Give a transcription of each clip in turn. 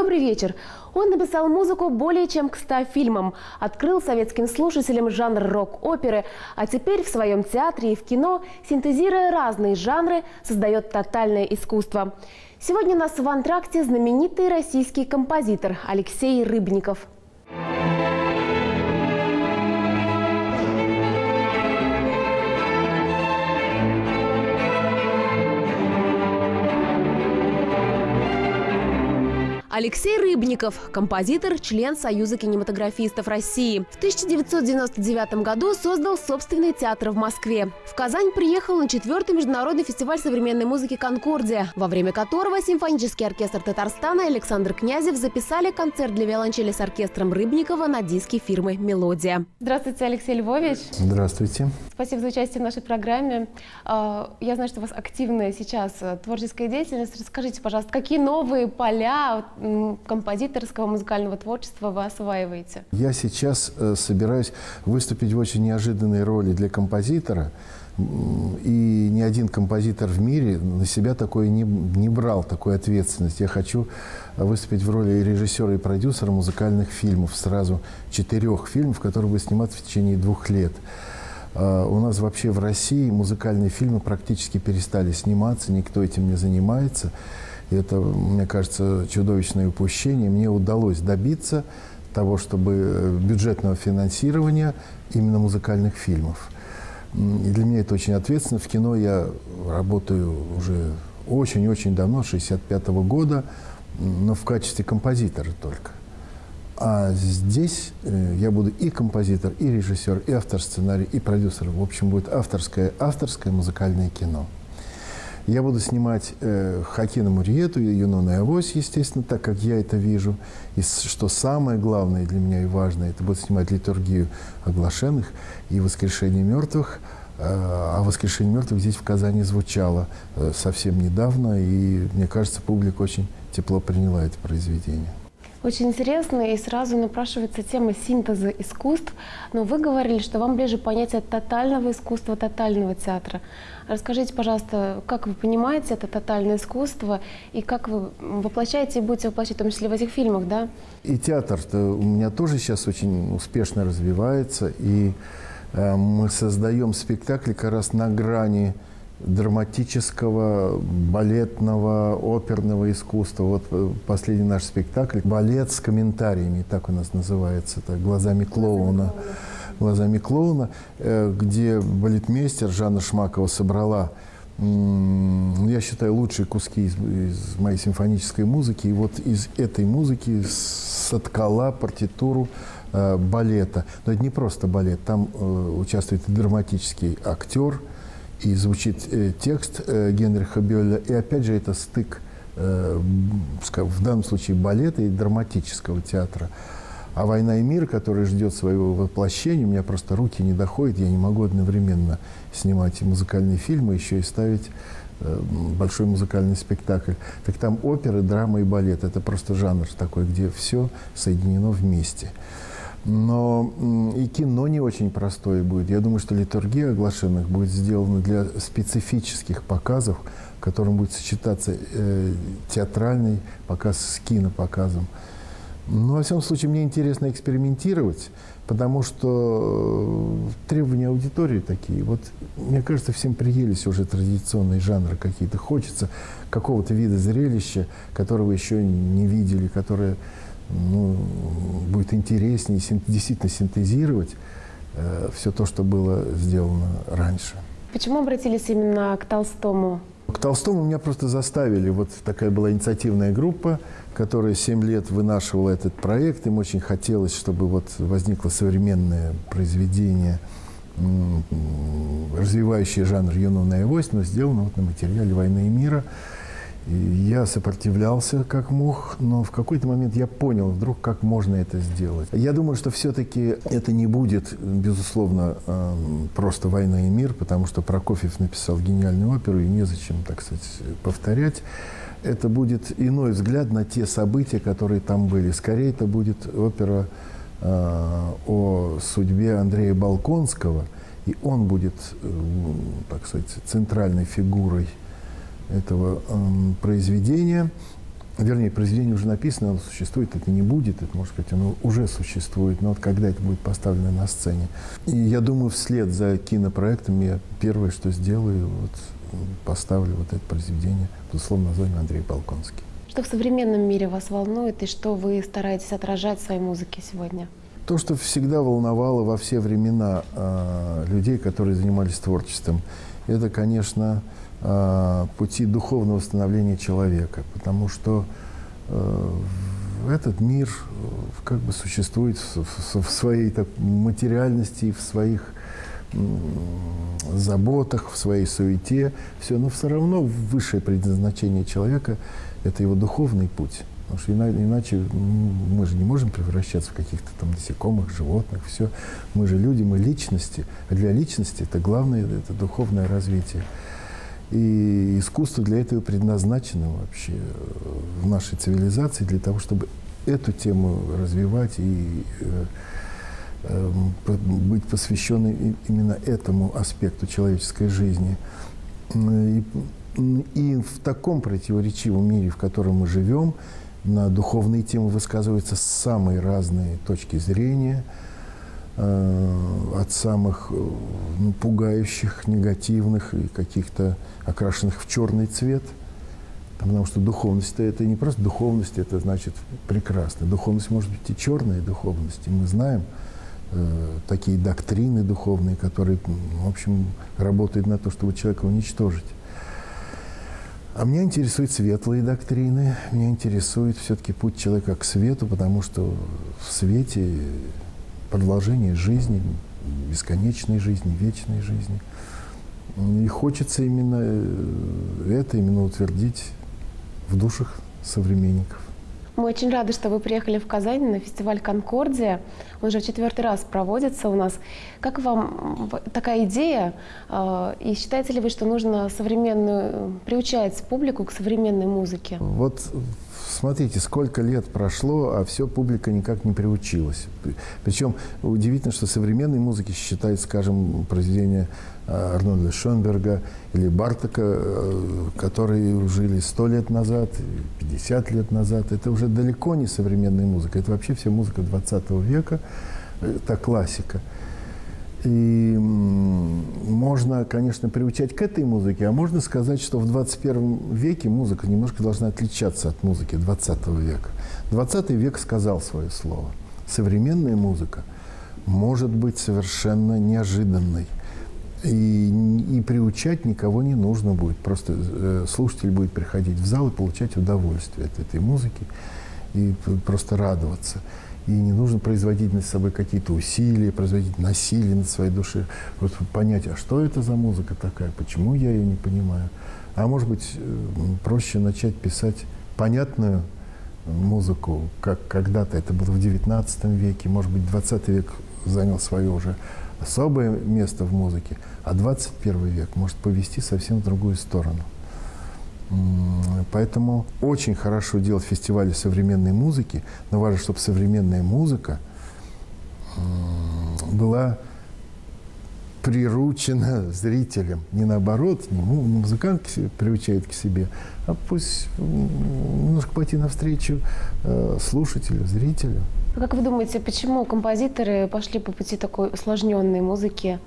Добрый вечер. Он написал музыку более чем к 100 фильмам, открыл советским слушателям жанр рок-оперы, а теперь в своем театре и в кино, синтезируя разные жанры, создает тотальное искусство. Сегодня у нас в антракте знаменитый российский композитор Алексей Рыбников. Алексей Рыбников – композитор, член Союза кинематографистов России. В 1999 году создал собственный театр в Москве. В Казань приехал на 4-й международный фестиваль современной музыки «Конкордия», во время которого симфонический оркестр Татарстана и Александр Князев записали концерт для виолончели с оркестром Рыбникова на диске фирмы «Мелодия». Здравствуйте, Алексей Львович. Здравствуйте. Спасибо за участие в нашей программе. Я знаю, что у вас активная сейчас творческая деятельность. Расскажите, пожалуйста, какие новые поля композиторского музыкального творчества вы осваиваете? Я сейчас собираюсь выступить в очень неожиданной роли для композитора. И ни один композитор в мире на себя такое не брал, такую ответственность. Я хочу выступить в роли режиссера и продюсера музыкальных фильмов. Сразу 4 фильмов, которые будут сниматься в течение 2 лет. У нас вообще в России музыкальные фильмы практически перестали сниматься, никто этим не занимается. И это, мне кажется, чудовищное упущение. Мне удалось добиться того, чтобы бюджетного финансирования именно музыкальных фильмов. И для меня это очень ответственно. В кино я работаю уже очень-очень давно, с 1965 года, но в качестве композитора только. А здесь я буду и композитор, и режиссер, и автор сценария, и продюсер. В общем, будет авторское музыкальное кино. Я буду снимать Хакина Мурьету и Юнона и Авось, естественно, так как я это вижу. И что самое главное для меня и важное, это будет снимать литургию оглашенных и воскрешение мертвых. А воскрешение мертвых здесь в Казани звучало совсем недавно, и мне кажется, публика очень тепло приняла это произведение. Очень интересно, и сразу напрашивается тема синтеза искусств. Но вы говорили, что вам ближе понятие тотального искусства, тотального театра. Расскажите, пожалуйста, как вы понимаете это тотальное искусство, и как вы воплощаете и будете воплощать, в том числе в этих фильмах, да? И театр-то у меня тоже сейчас очень успешно развивается, и мы создаем спектакли как раз на грани драматического, балетного, оперного искусства. Вот последний наш спектакль «Балет с комментариями», так у нас называется, это «Глазами клоуна». «Глазами клоуна», где балетмейстер Жанна Шмакова собрала, я считаю, лучшие куски из моей симфонической музыки. И вот из этой музыки соткала партитуру балета. Но это не просто балет, там участвует и драматический актер, и звучит текст Генриха Бёля. И опять же это стык, в данном случае, балета и драматического театра. А «Война и мир», который ждет своего воплощения, у меня просто руки не доходят, я не могу одновременно снимать и музыкальные фильмы, еще и ставить большой музыкальный спектакль. Так там опера, драма и балет. Это просто жанр такой, где все соединено вместе. Но и кино не очень простое будет. Я думаю, что литургия оглашенных будет сделана для специфических показов, в котором будет сочетаться театральный показ с кинопоказом. Но, во всяком случае, мне интересно экспериментировать, потому что требования аудитории такие. Вот, мне кажется, всем приелись уже традиционные жанры какие-то. Хочется какого-то вида зрелища, которого еще не видели, которое будет интереснее, действительно синтезировать все то, что было сделано раньше. Почему обратились именно к Толстому? К Толстому меня просто заставили. Вот такая была инициативная группа, которая 7 лет вынашивала этот проект. Им очень хотелось, чтобы вот возникло современное произведение, развивающее жанр Юнона и Авось, но сделано вот на материале «Войны и мира». И я сопротивлялся как мог, но в какой-то момент я понял вдруг, как можно это сделать. Я думаю, что все-таки это не будет, безусловно, просто «Война и мир», потому что Прокофьев написал гениальную оперу, и незачем, так сказать, повторять. Это будет иной взгляд на те события, которые там были. Скорее, это будет опера о судьбе Андрея Болконского, и он будет, так сказать, центральной фигурой этого произведения. вернее, произведение уже написано, оно существует, это не будет, это, может быть, оно уже существует, но вот когда это будет поставлено на сцене. И я думаю, вслед за кинопроектом я первое, что сделаю, вот, поставлю вот это произведение, безусловно, названием Андрей Болконский. Что в современном мире вас волнует и что вы стараетесь отражать в своей музыке сегодня? То, что всегда волновало во все времена людей, которые занимались творчеством, это, конечно, пути духовного становления человека, потому что этот мир как бы существует в своей материальности, в своих заботах, в своей суете, все, но все равно высшее предназначение человека – это его духовный путь. Потому что иначе мы же не можем превращаться в каких-то там насекомых, животных, все. Мы же люди, мы личности. А для личности это главное, это духовное развитие. И искусство для этого предназначено вообще в нашей цивилизации, для того, чтобы эту тему развивать и быть посвященной именно этому аспекту человеческой жизни. И в таком противоречивом мире, в котором мы живем, на духовные темы высказываются самые разные точки зрения, от самых пугающих, негативных и каких-то окрашенных в черный цвет. Потому что духовность – это не просто духовность, это значит прекрасно. Духовность может быть и черная духовность. И мы знаем такие доктрины духовные, которые, в общем, работают на то, чтобы человека уничтожить. А меня интересуют светлые доктрины, меня интересует все-таки путь человека к свету, потому что в свете продолжение жизни, бесконечной жизни, вечной жизни. И хочется именно это утвердить в душах современников. Мы очень рады, что вы приехали в Казань на фестиваль «Конкордия». Он уже в 4-й раз проводится у нас. Как вам такая идея? И считаете ли вы, что нужно приучать публику к современной музыке? Вот смотрите, сколько лет прошло, а все публика никак не приучилась. Причем удивительно, что современной музыкой считают, скажем, произведения Арнольда Шонберга или Бартока, которые жили 100 лет назад, 50 лет назад. Это уже далеко не современная музыка. Это вообще вся музыка 20 века, это классика. И можно, конечно, приучать к этой музыке, а можно сказать, что в 21 веке музыка немножко должна отличаться от музыки 20 века. 20 век сказал свое слово. Современная музыка может быть совершенно неожиданной. И приучать никого не нужно будет. Просто слушатель будет приходить в зал и получать удовольствие от этой музыки и просто радоваться. И не нужно производить над собой какие-то усилия, производить насилие над своей душой. Вот понять, а что это за музыка такая, почему я ее не понимаю. А может быть, проще начать писать понятную музыку, как когда-то это было в XIX веке. Может быть, XX век занял свое уже особое место в музыке, а 21 век может повести совсем в другую сторону. Поэтому очень хорошо делать фестивали современной музыки, но важно, чтобы современная музыка была приручена зрителям. Не наоборот, не музыкант приучает к себе, а пусть немножко пойти навстречу слушателю, зрителю. Как вы думаете, почему композиторы пошли по пути такой усложненной музыки?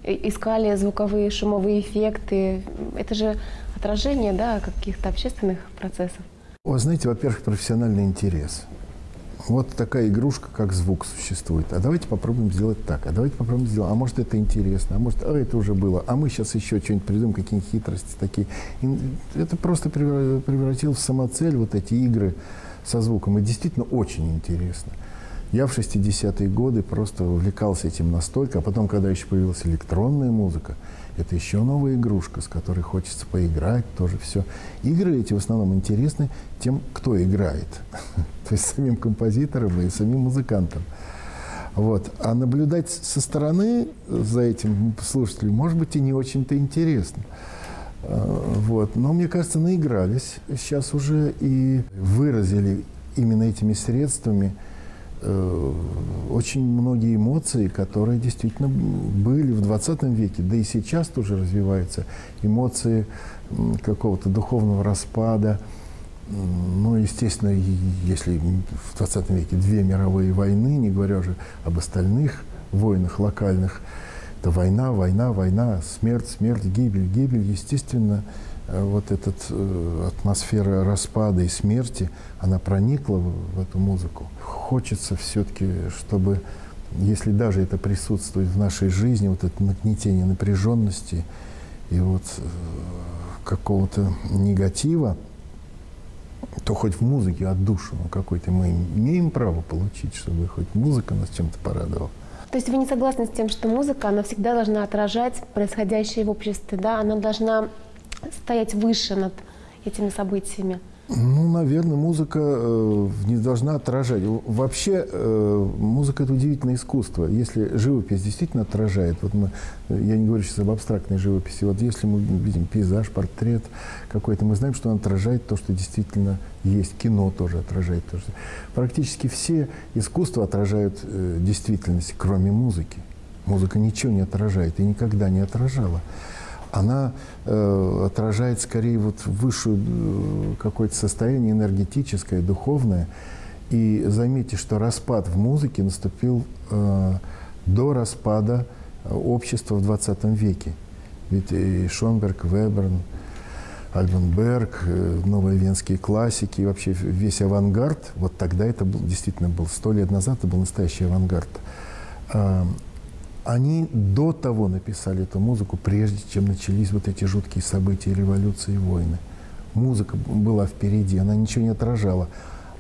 Искали звуковые, шумовые эффекты. Это же отражение, да, каких-то общественных процессов. Вы знаете, во-первых, профессиональный интерес. Вот такая игрушка, как звук, существует. А давайте попробуем сделать так. А давайте попробуем сделать. А может, это интересно. А может, это уже было. А мы сейчас еще что-нибудь придумаем, какие-нибудь хитрости такие. И это просто превратилось в самоцель, вот эти игры со звуком. И действительно очень интересно. Я в 60-е годы просто увлекался этим настолько, а потом, когда еще появилась электронная музыка, это еще новая игрушка, с которой хочется поиграть, тоже все. Игры эти в основном интересны тем, кто играет, то есть самим композиторам и самим музыкантам. Вот. А наблюдать со стороны за этим слушателем, может быть, и не очень-то интересно. Вот. Но, мне кажется, наигрались сейчас уже и выразили именно этими средствами очень многие эмоции, которые действительно были в 20 веке, да и сейчас тоже развиваются эмоции какого-то духовного распада, Ну, естественно, если в 20 веке 2 мировые войны, не говоря уже об остальных войнах локальных, то война, война, война, смерть, смерть, гибель, гибель. Естественно, вот эта атмосфера распада и смерти, она проникла в эту музыку. Хочется все-таки, чтобы, если даже это присутствует в нашей жизни, вот это нагнетение напряженности и вот какого-то негатива, то хоть в музыке отдушину какой-то мы имеем право получить, чтобы хоть музыка нас чем-то порадовала. То есть вы не согласны с тем, что музыка, она всегда должна отражать происходящее в обществе, да? Она должна стоять выше над этими событиями? Ну, наверное, музыка не должна отражать. Вообще, музыка – это удивительное искусство. Если живопись действительно отражает, вот я не говорю сейчас об абстрактной живописи, вот если мы видим пейзаж, портрет какой-то, мы знаем, что он отражает то, что действительно есть. Кино тоже отражает то, что… Практически все искусства отражают действительность, кроме музыки. Музыка ничего не отражает и никогда не отражала. Она отражает скорее вот высшее какое-то состояние энергетическое, духовное. И заметьте, что распад в музыке наступил до распада общества в 20 веке. Ведь и Шонберг, Веберн, Альбан Берг, новые венские классики, и вообще весь авангард, вот тогда это действительно был, 100 лет назад это был настоящий авангард. Они до того написали эту музыку, прежде чем начались вот эти жуткие события, революции и войны. Музыка была впереди, она ничего не отражала,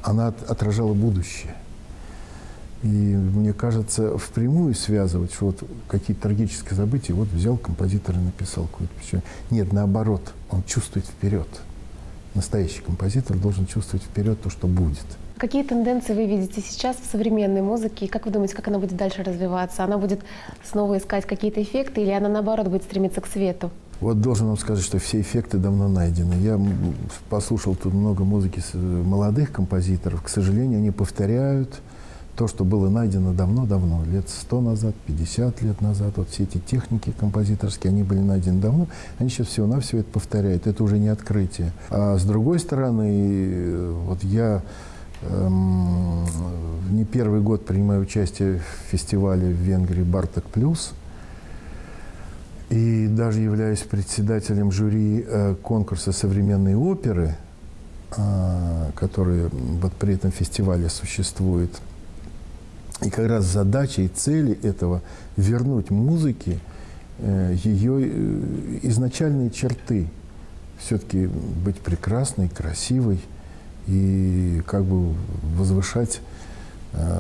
она отражала будущее. И мне кажется, впрямую связывать, что вот какие-то трагические события, вот взял композитор и написал какую-то… Нет, наоборот, он чувствует вперед. Настоящий композитор должен чувствовать вперед то, что будет. Какие тенденции вы видите сейчас в современной музыке? И как вы думаете, как она будет дальше развиваться? Она будет снова искать какие-то эффекты или она, наоборот, будет стремиться к свету? Вот должен вам сказать, что все эффекты давно найдены. Я послушал тут много музыки молодых композиторов. К сожалению, они повторяют то, что было найдено давно-давно, лет 100 назад, 50 лет назад. Вот все эти техники композиторские, они были найдены давно. Они сейчас всего-навсего это повторяют. Это уже не открытие. А с другой стороны, вот я… не первый год принимаю участие в фестивале в Венгрии «Барток Плюс». И даже являюсь председателем жюри конкурса современной оперы, который вот при этом фестивале существует. И как раз задача и цели этого – вернуть музыке ее изначальные черты. Все-таки быть прекрасной, красивой, и как бы возвышать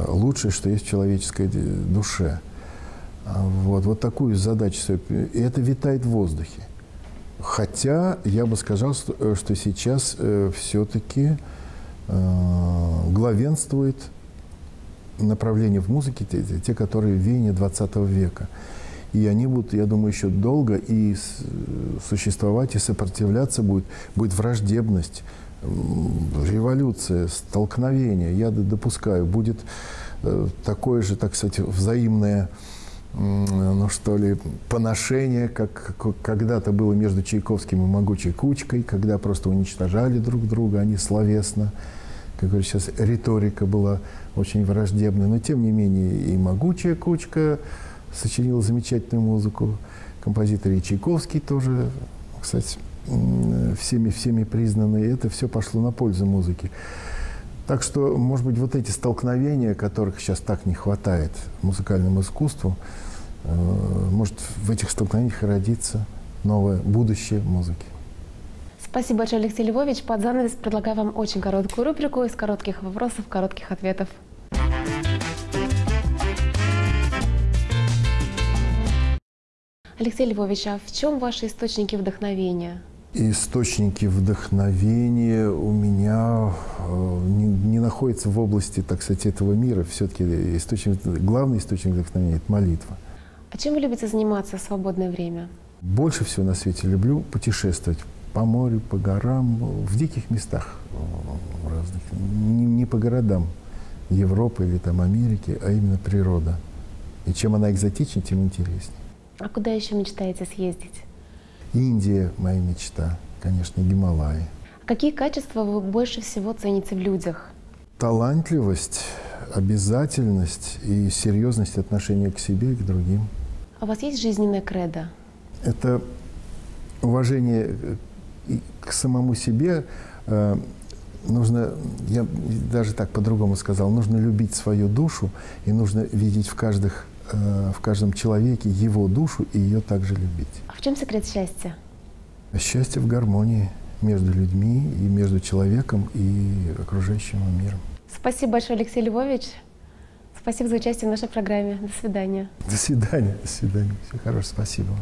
лучшее, что есть в человеческой душе. Вот такую задачу. И это витает в воздухе. Хотя я бы сказал, что сейчас все-таки главенствует направление в музыке, те, которые в веянии 20 века. И они будут, я думаю, еще долго и существовать, и сопротивляться будет враждебность, революция, столкновение, я допускаю, будет такое же, так сказать, взаимное, ну что ли, поношение, как когда-то было между Чайковским и «Могучей кучкой», когда просто уничтожали друг друга, они словесно, как говорят сейчас, риторика была очень враждебная, но тем не менее и «Могучая кучка» сочинила замечательную музыку, композитор и Чайковский тоже, кстати, всеми признанные, это все пошло на пользу музыки. Так что, может быть, вот эти столкновения, которых сейчас так не хватает музыкальному искусству, может, в этих столкновениях родится новое будущее музыки. Спасибо большое, Алексей Львович. Под занавес предлагаю вам очень короткую рубрику из коротких вопросов, коротких ответов. Алексей Львович, а в чем ваши источники вдохновения? Источники вдохновения у меня не находятся в области, так сказать, этого мира. Все-таки главный источник вдохновения – это молитва. А чем вы любите заниматься в свободное время? Больше всего на свете люблю путешествовать по морю, по горам, в диких местах разных. Не по городам Европы или там Америки, а именно природа. И чем она экзотичнее, тем интереснее. А куда еще мечтаете съездить? Индия – моя мечта, конечно, Гималаи. Какие качества вы больше всего цените в людях? Талантливость, обязательность и серьезность отношения к себе и к другим. А у вас есть жизненная кредо? Это уважение к самому себе. Нужно, я даже так по-другому сказал, нужно любить свою душу и нужно видеть в каждом человеке его душу и ее также любить. А в чем секрет счастья? Счастье в гармонии между людьми и между человеком и окружающим миром. Спасибо большое, Алексей Львович. Спасибо за участие в нашей программе. До свидания. До свидания. До свидания. Всего хорошего. Спасибо.